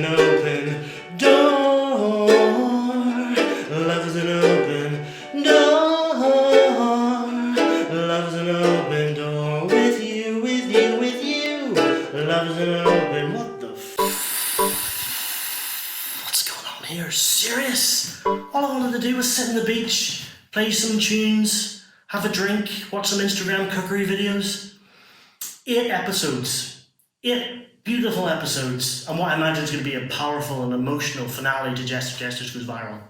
an open door. Love is an open door. Love is an open door. With you, with you, with you. Love is an open. What the What's going on here? Serious? All I wanted to do was sit on the beach, play some tunes, have a drink, watch some Instagram cookery videos. 8 episodes. 8 beautiful episodes. And what I imagine is going to be a powerful and emotional finale to Jester Jesters Goes Viral.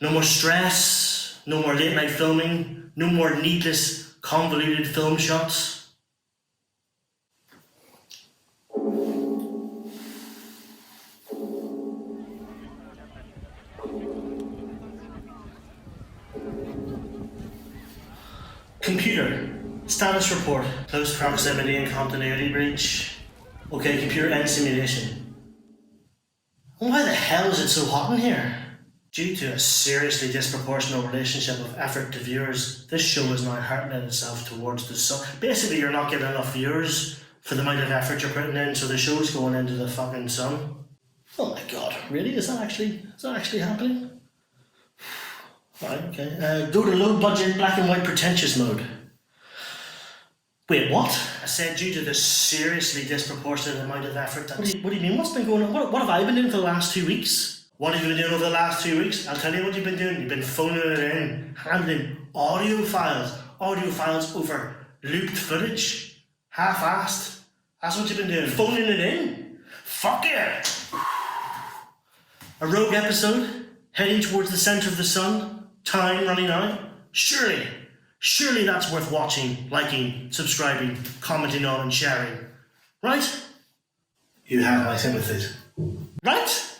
No more stress, no more late night filming, no more needless, convoluted film shots. Computer, status report, close proximity and continuity breach. Okay, computer end simulation. Why the hell is it so hot in here? Due to a seriously disproportional relationship of effort to viewers, this show is now hurtling itself towards the sun. Basically, you're not getting enough viewers for the amount of effort you're putting in, so the show's going into the fucking sun. Oh my god, really? Is that actually happening? Right, okay. Go to low budget black and white pretentious mode. Wait, what? I said due to the seriously disproportionate amount of effort. What do you mean? What's been going on? What have I been doing for the last 2 weeks? What have you been doing over the last 2 weeks? I'll tell you what you've been doing. You've been phoning it in, handling audio files over looped footage, half-assed. That's what you've been doing. Phoning it in. Fuck yeah! A rogue episode, heading towards the centre of the sun. Time running out? Surely that's worth watching, liking, subscribing, commenting on and sharing. Right? You have my sympathies. Right?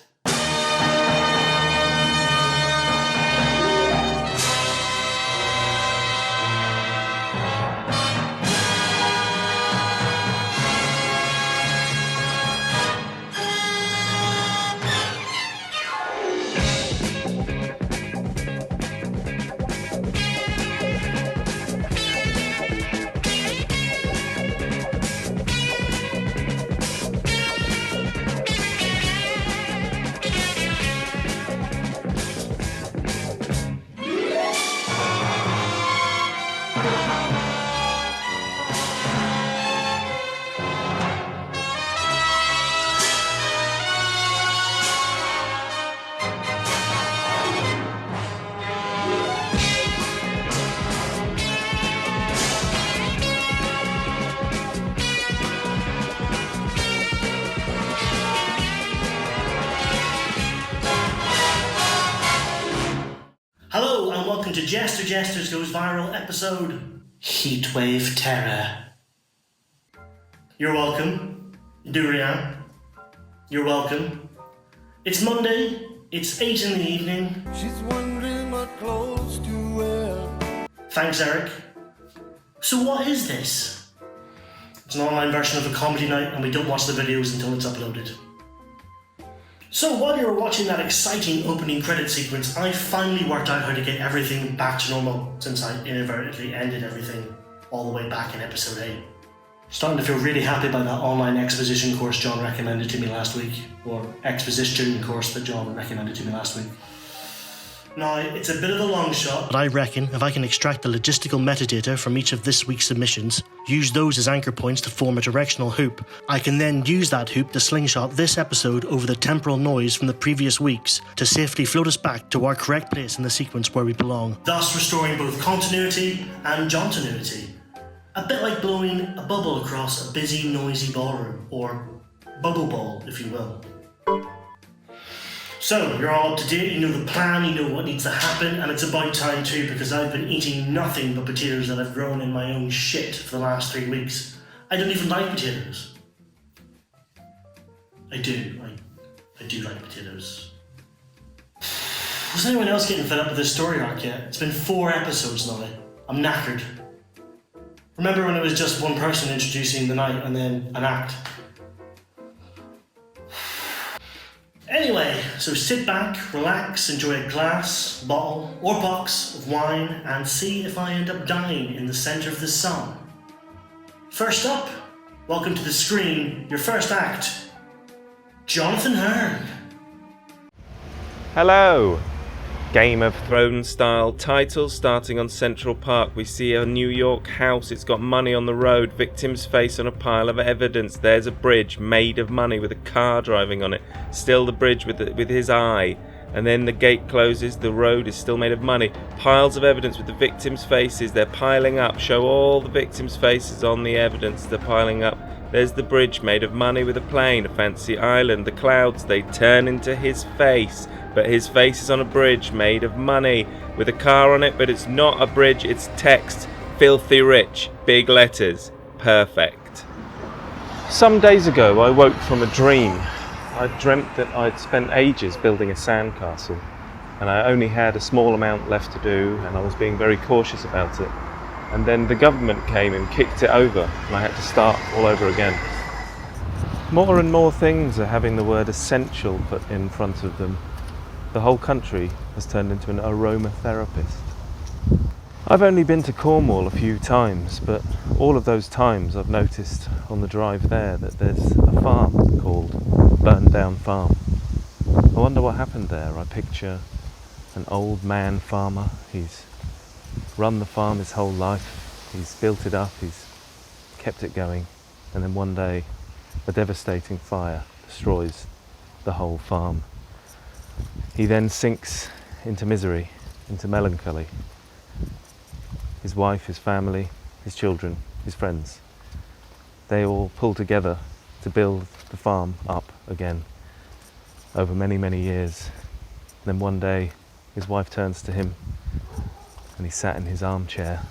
Hello and welcome to Jester Jesters Goes Viral episode Heatwave Terror. You're welcome. Durian. You're welcome. It's Monday. It's 8 in the evening. She's wondering what clothes to wear. Thanks, Eric. So what is this? It's an online version of a comedy night and we don't watch the videos until it's uploaded. So while you were watching that exciting opening credit sequence, I finally worked out how to get everything back to normal since I inadvertently ended everything all the way back in episode 8. Starting to feel really happy about that online exposition course John recommended to me last week, or exposition course that John recommended to me last week. Now, it's a bit of a long shot, but I reckon if I can extract the logistical metadata from each of this week's submissions, use those as anchor points to form a directional hoop, I can then use that hoop to slingshot this episode over the temporal noise from the previous weeks to safely float us back to our correct place in the sequence where we belong, thus restoring both continuity and jontinuity. A bit like blowing a bubble across a busy, noisy ballroom, or bubble ball, if you will. So, you're all up to date, you know the plan, you know what needs to happen, and it's about time too, because I've been eating nothing but potatoes that I've grown in my own shit for the last 3 weeks. I don't even like potatoes. I do like potatoes. Was anyone else getting fed up with this story arc yet? It's been 4 episodes now. I'm knackered. Remember when it was just one person introducing the night and then an act? Anyway, so sit back, relax, enjoy a glass, bottle, or box of wine and see if I end up dying in the centre of the sun. First up, welcome to the screen, your first act, Jonathan Hearn. Hello! Game of Thrones style title starting on Central Park. We see a New York house, it's got money on the road, victim's face on a pile of evidence. There's a bridge made of money with a car driving on it. Still the bridge with his eye. And then the gate closes, the road is still made of money. Piles of evidence with the victims' faces, they're piling up. Show all the victims' faces on the evidence, they're piling up. There's the bridge made of money with a plane, a fancy island. The clouds, they turn into his face. But his face is on a bridge made of money with a car on it, but it's not a bridge, it's text. Filthy rich, big letters, perfect. Some days ago I woke from a dream. I dreamt that I'd spent ages building a sandcastle and I only had a small amount left to do and I was being very cautious about it. And then the government came and kicked it over and I had to start all over again. More and more things are having the word essential put in front of them. The whole country has turned into an aromatherapist. I've only been to Cornwall a few times, but all of those times I've noticed on the drive there that there's a farm called Burnt Down Farm. I wonder what happened there. I picture an old man farmer. He's run the farm his whole life. He's built it up, he's kept it going, and then one day a devastating fire destroys the whole farm. He then sinks into misery, into melancholy. His wife, his family, his children, his friends, they all pull together to build the farm up again over many, many years. Then one day his wife turns to him and he's sat in his armchair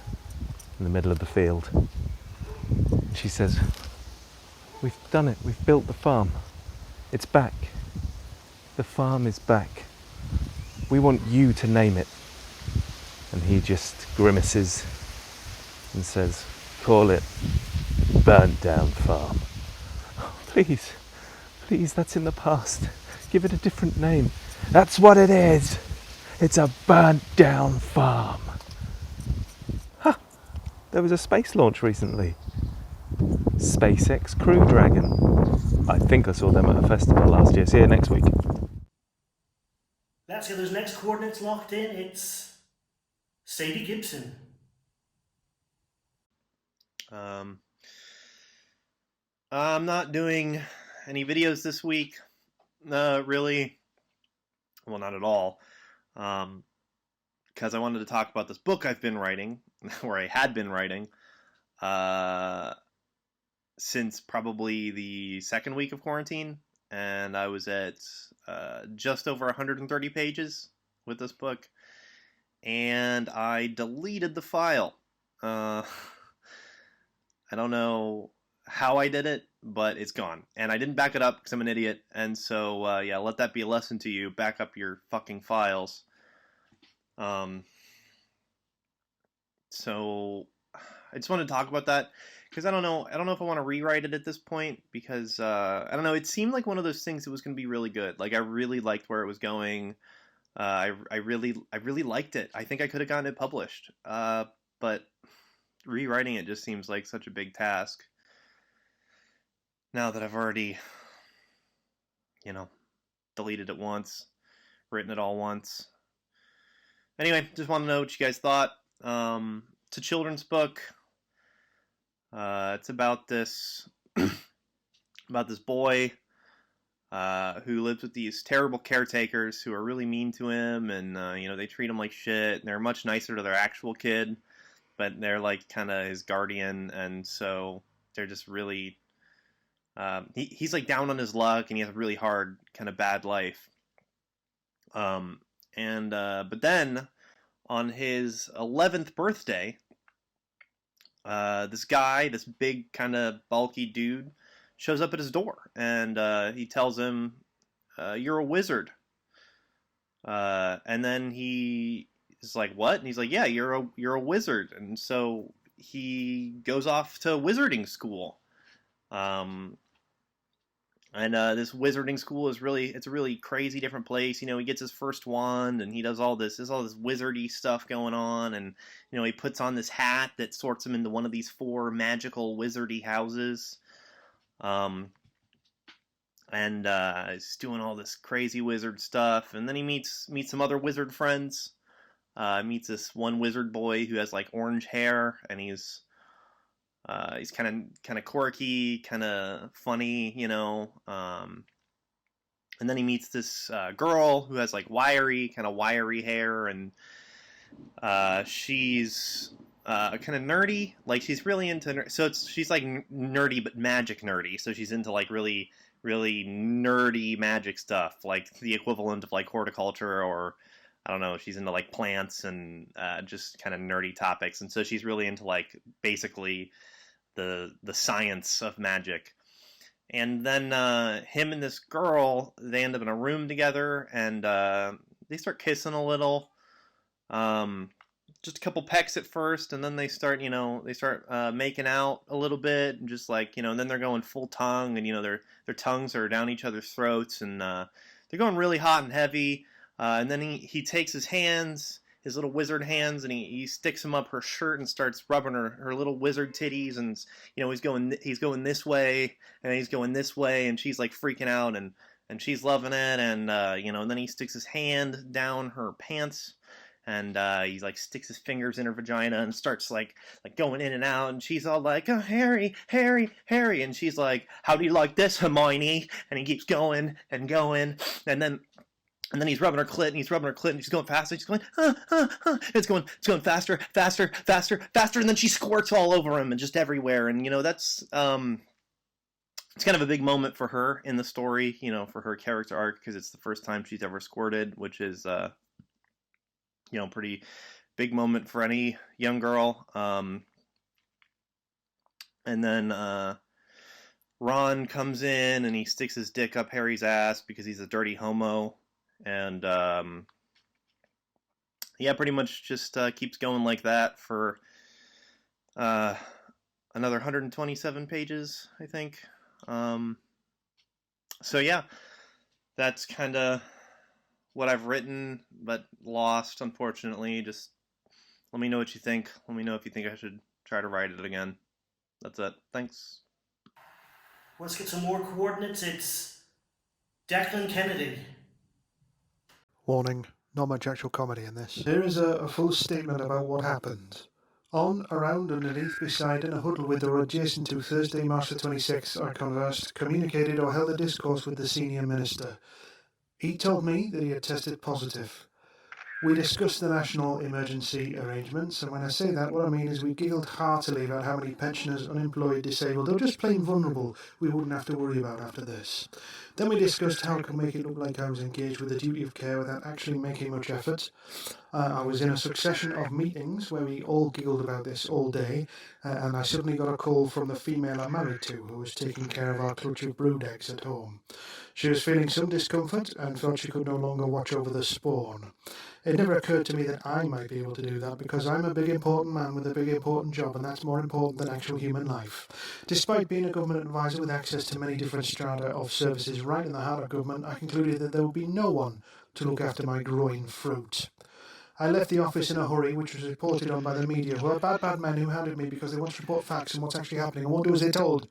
in the middle of the field. And she says, "We've done it, we've built the farm. It's back. The farm is back. We want you to name it." And he just grimaces and says, "Call it Burnt Down Farm." "Oh, please, that's in the past. Give it a different name." "That's what it is. It's a burnt down farm." Huh, there was a space launch recently. SpaceX Crew Dragon. I think I saw them at a festival last year. See you next week. Let's get those next coordinates locked in. It's Sadie Gibson. I'm not doing any videos this week. Really. Well, not at all. Because I wanted to talk about this book I've been writing, or I had been writing, since probably the second week of quarantine. And I was at just over 130 pages with this book. And I deleted the file. I don't know how I did it, but it's gone. And I didn't back it up because I'm an idiot. And so, yeah, let that be a lesson to you. Back up your fucking files. So I just wanted to talk about that because I don't know if I want to rewrite it at this point because I don't know. It seemed like one of those things that was going to be really good. Like I really liked where it was going. I really liked it. I think I could have gotten it published. But rewriting it just seems like such a big task. Now that I've already, deleted it once, written it all once. Anyway, just want to know what you guys thought. It's a children's book. It's about this boy who lives with these terrible caretakers who are really mean to him, and they treat him like shit. And they're much nicer to their actual kid, but they're like kind of his guardian, and so they're just really. He's like down on his luck, and he has a really hard, kind of bad life. But then on his 11th birthday, this guy, this big kind of bulky dude, shows up at his door, and he tells him, "You're a wizard." And then he is like, "What?" And he's like, "Yeah, you're a wizard." And so he goes off to wizarding school. This wizarding school is it's a really crazy different place. He gets his first wand and he does there's all this wizardy stuff going on. And, he puts on this hat that sorts him into one of these 4 magical wizardy houses. And and he's doing all this crazy wizard stuff. And then he meets some other wizard friends. Meets this one wizard boy who has like orange hair, and he's kind of quirky, kind of funny, you know. And then he meets this girl who has like wiry hair, and she's kind of nerdy. Like she's really into she's like nerdy but magic nerdy. So she's into like really nerdy magic stuff, like the equivalent of like horticulture, or I don't know, she's into like plants and just kind of nerdy topics. And so she's really into like basically the science of magic. And then him and this girl, they end up in a room together, and they start kissing a little. Just a couple pecks at first, and then they start making out a little bit, and just like, and then they're going full tongue, and their tongues are down each other's throats, and they're going really hot and heavy. And then he takes his hands, his little wizard hands, and he sticks them up her shirt and starts rubbing her little wizard titties, and he's going this way, and he's going this way, and she's like freaking out, and she's loving it, and and then he sticks his hand down her pants, and he like sticks his fingers in her vagina and starts like going in and out, and she's all like, "Oh, Harry, Harry, Harry," and she's like, "How do you like this, Hermione?" And he keeps going and going, and then he's rubbing her clit, and she's going faster. She's going, It's going faster, faster, faster, faster, and then she squirts all over him and just everywhere. And that's it's kind of a big moment for her in the story, for her character arc, because it's the first time she's ever squirted, which is pretty big moment for any young girl. And then Ron comes in and he sticks his dick up Harry's ass because he's a dirty homo. And pretty much just keeps going like that for another 127 pages, I think. So yeah, that's kind of what I've written, but lost, unfortunately. Just let me know what you think. Let me know if you think I should try to write it again. That's it. Thanks. Let's get some more coordinates. It's Declan Kennedy. Warning, not much actual comedy in this. Here is a full statement about what happened. On, around, underneath, beside, in a huddle with or adjacent to Thursday, March the 26th, I conversed, communicated or held a discourse with the senior minister. He told me that he had tested positive. We discussed the national emergency arrangements, and when I say that, what I mean is we giggled heartily about how many pensioners, unemployed, disabled, or just plain vulnerable we wouldn't have to worry about after this. Then we discussed how I could make it look like I was engaged with the duty of care without actually making much effort. I was in a succession of meetings where we all giggled about this all day, and I suddenly got a call from the female I'm married to, who was taking care of our clutch of brood eggs at home. She was feeling some discomfort and felt she could no longer watch over the spawn. It never occurred to me that I might be able to do that, because I'm a big important man with a big important job, and that's more important than actual human life. Despite being a government advisor with access to many different strata of services right in the heart of government, I concluded that there would be no one to look after my growing fruit. I left the office in a hurry, which was reported on by the media, who are bad men who hounded me because they want to report facts and what's actually happening and won't do as they're told.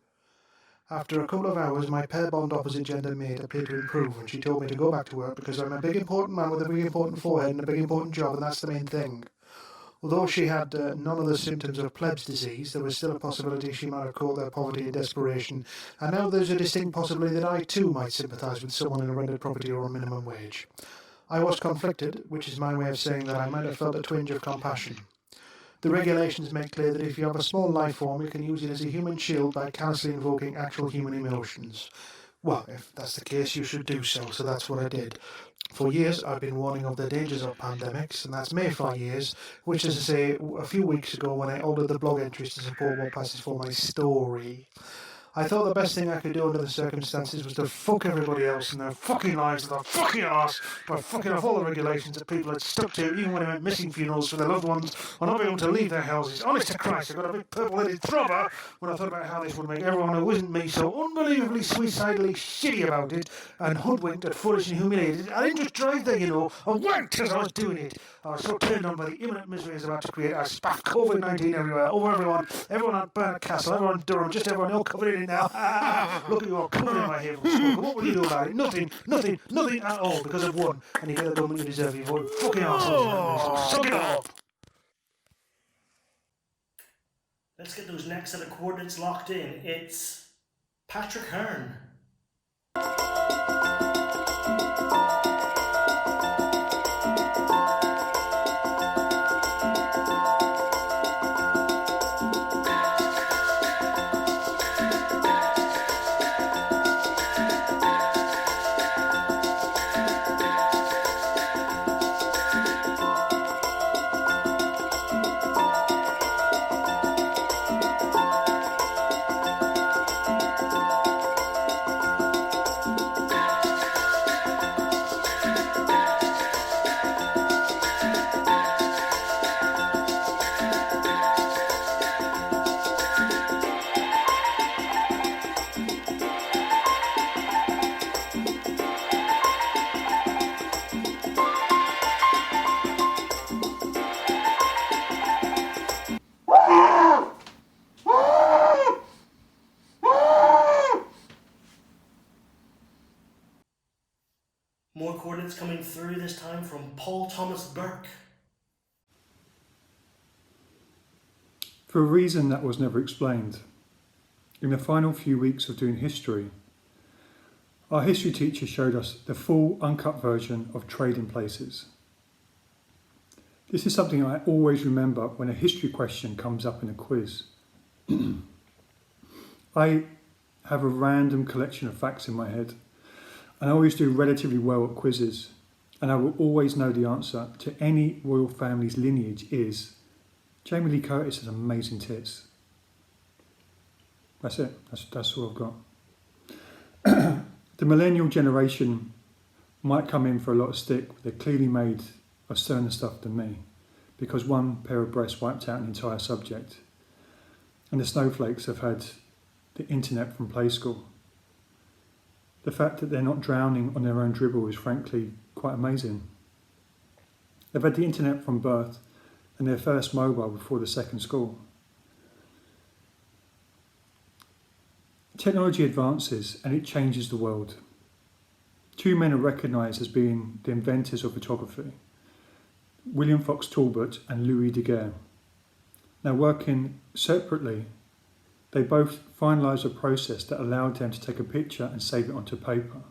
After a couple of hours, my pair bond opposite gender mate appeared to improve, and she told me to go back to work because I'm a big important man with a big important forehead and a big important job, and that's the main thing. Although she had none of the symptoms of plebs disease, there was still a possibility she might have caught their poverty and desperation, and now there's a distinct possibility that I too might sympathise with someone in a rented property or a minimum wage. I was conflicted, which is my way of saying that I might have felt a twinge of compassion. The regulations make clear that if you have a small life form, you can use it as a human shield by callously invoking actual human emotions. Well, if that's the case, you should do so that's what I did. For years, I've been warning of the dangers of pandemics, and that's made 5 years, which is to say, a few weeks ago when I ordered the blog entries to support what passes for my story. I thought the best thing I could do under the circumstances was to fuck everybody else in their fucking lives with their fucking arse by fucking off all the regulations that people had stuck to, even when it meant missing funerals for their loved ones or not being able to leave their houses. Honest to Christ, I got a big purple-headed throbber when I thought about how this would make everyone who isn't me so unbelievably suicidally shitty about it and hoodwinked and foolish and humiliated. I didn't just drive there, I wanked as I was doing it. I was so turned on by the imminent misery I was about to create. I spat COVID-19 everywhere, over everyone at Burke Castle, everyone in Durham, just everyone all covered in it now. Look at you all covered in my hair from smoke. What will you do about it? Nothing at all because I've won. And you get the government you deserve, you vote fucking arseholes. Suck it up! Let's get those next set of coordinates locked in. It's Patrick Hearn. More coordinates coming through, this time from Paul Thomas Burke. For a reason that was never explained, in the final few weeks of doing history, our history teacher showed us the full uncut version of Trading Places. This is something I always remember when a history question comes up in a quiz. I have a random collection of facts in my head, and I always do relatively well at quizzes, and I will always know the answer to any royal family's lineage is Jamie Lee Curtis has amazing tits. That's it. That's all I've got. The millennial generation might come in for a lot of stick, but they're clearly made of sterner stuff than me, because one pair of breasts wiped out an entire subject, and the snowflakes have had the internet from play school. The fact that they're not drowning on their own dribble is frankly quite amazing. They've had the internet from birth and their first mobile before the second school. Technology advances and it changes the world. Two men are recognised as being the inventors of photography, William Fox Talbot and Louis Daguerre. Now, working separately, they both finalised a process that allowed them to take a picture and save it onto paper.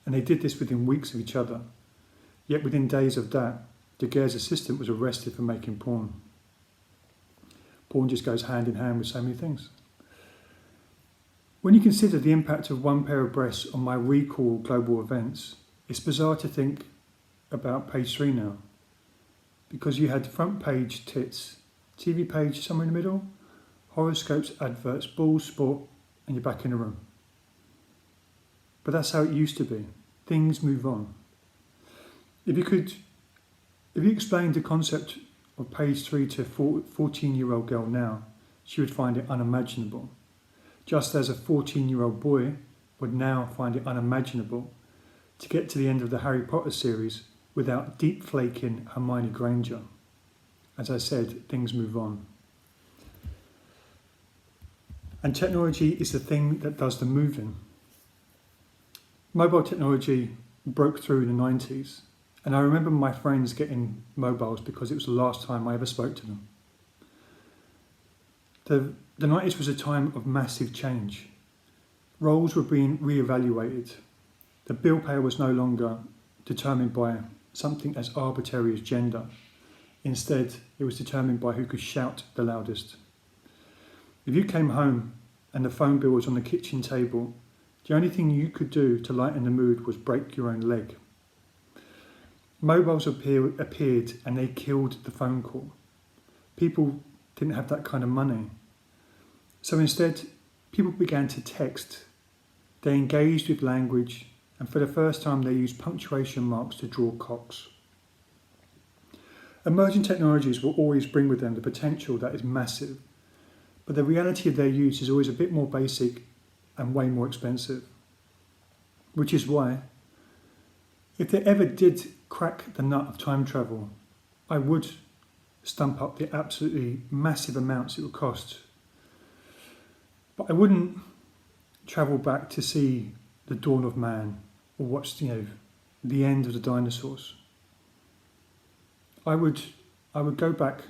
And they did this within weeks of each other. Yet within days of that, Daguerre's assistant was arrested for making porn. Porn just goes hand in hand with so many things. When you consider the impact of one pair of breasts on my recall of global events, it's bizarre to think about page 3 now. Because you had front page tits, TV page somewhere in the middle, horoscopes, adverts, balls, sport, and you're back in the room. But that's how it used to be. Things move on. If you explained the concept of page 3 to a 14-year-old girl now, she would find it unimaginable. Just as a 14-year-old boy would now find it unimaginable to get to the end of the Harry Potter series without deep flaking Hermione Granger. As I said, things move on. And technology is the thing that does the moving. Mobile technology broke through in the 90s, and I remember my friends getting mobiles because it was the last time I ever spoke to them. The 90s was a time of massive change. Roles were being re-evaluated. The bill payer was no longer determined by something as arbitrary as gender. Instead, it was determined by who could shout the loudest. If you came home and the phone bill was on the kitchen table, the only thing you could do to lighten the mood was break your own leg. Mobiles appeared and they killed the phone call. People didn't have that kind of money. So instead, people began to text. They engaged with language, and for the first time they used punctuation marks to draw cocks. Emerging technologies will always bring with them the potential that is massive, but the reality of their use is always a bit more basic and way more expensive. Which is why, if they ever did crack the nut of time travel, I would stump up the absolutely massive amounts it would cost. But I wouldn't travel back to see the dawn of man or watch, the end of the dinosaurs. I would go back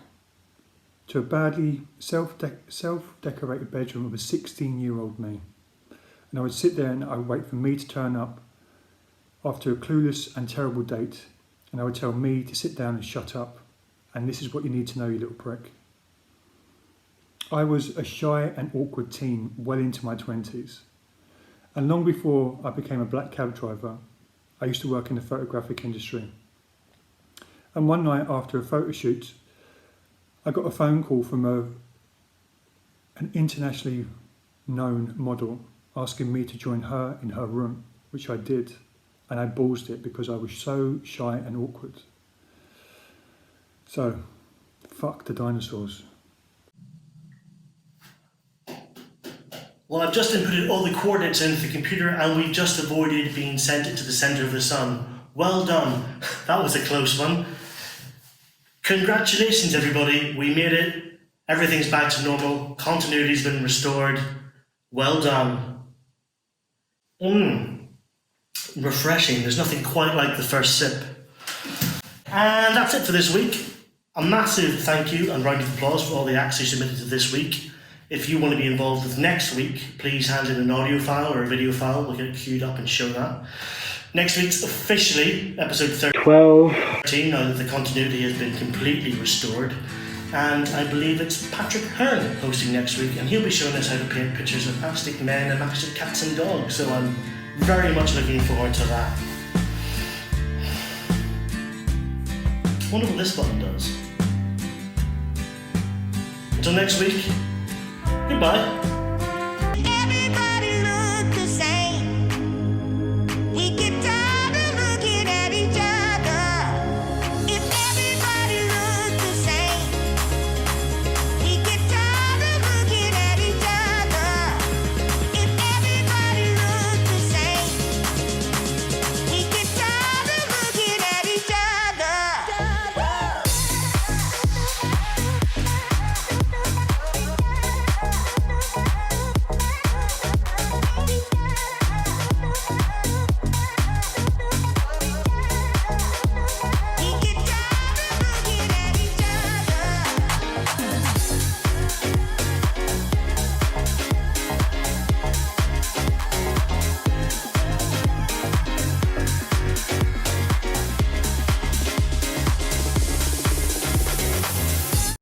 to a badly self-decorated bedroom of a 16-year-old me. And I would sit there and I would wait for me to turn up after a clueless and terrible date. And I would tell me to sit down and shut up. And this is what you need to know, you little prick. I was a shy and awkward teen well into my 20s. And long before I became a black cab driver, I used to work in the photographic industry. And one night after a photo shoot, I got a phone call from an internationally known model asking me to join her in her room, which I did. And I ballsed it because I was so shy and awkward. So, fuck the dinosaurs. Well, I've just inputted all the coordinates into the computer and we've just avoided being sent into the centre of the sun. Well done. That was a close one. Congratulations, everybody. We made it. Everything's back to normal. Continuity's been restored. Well done. Refreshing. There's nothing quite like the first sip. And that's it for this week. A massive thank you and round of applause for all the acts you submitted to this week. If you want to be involved with next week, please hand in an audio file or a video file. We'll get it queued up and show that. Next week's officially episode 13, now that the continuity has been completely restored. And I believe it's Patrick Hearn hosting next week, and he'll be showing us how to paint pictures of plastic men and plastic cats and dogs, so I'm very much looking forward to that. I wonder what this button does. Until next week, goodbye.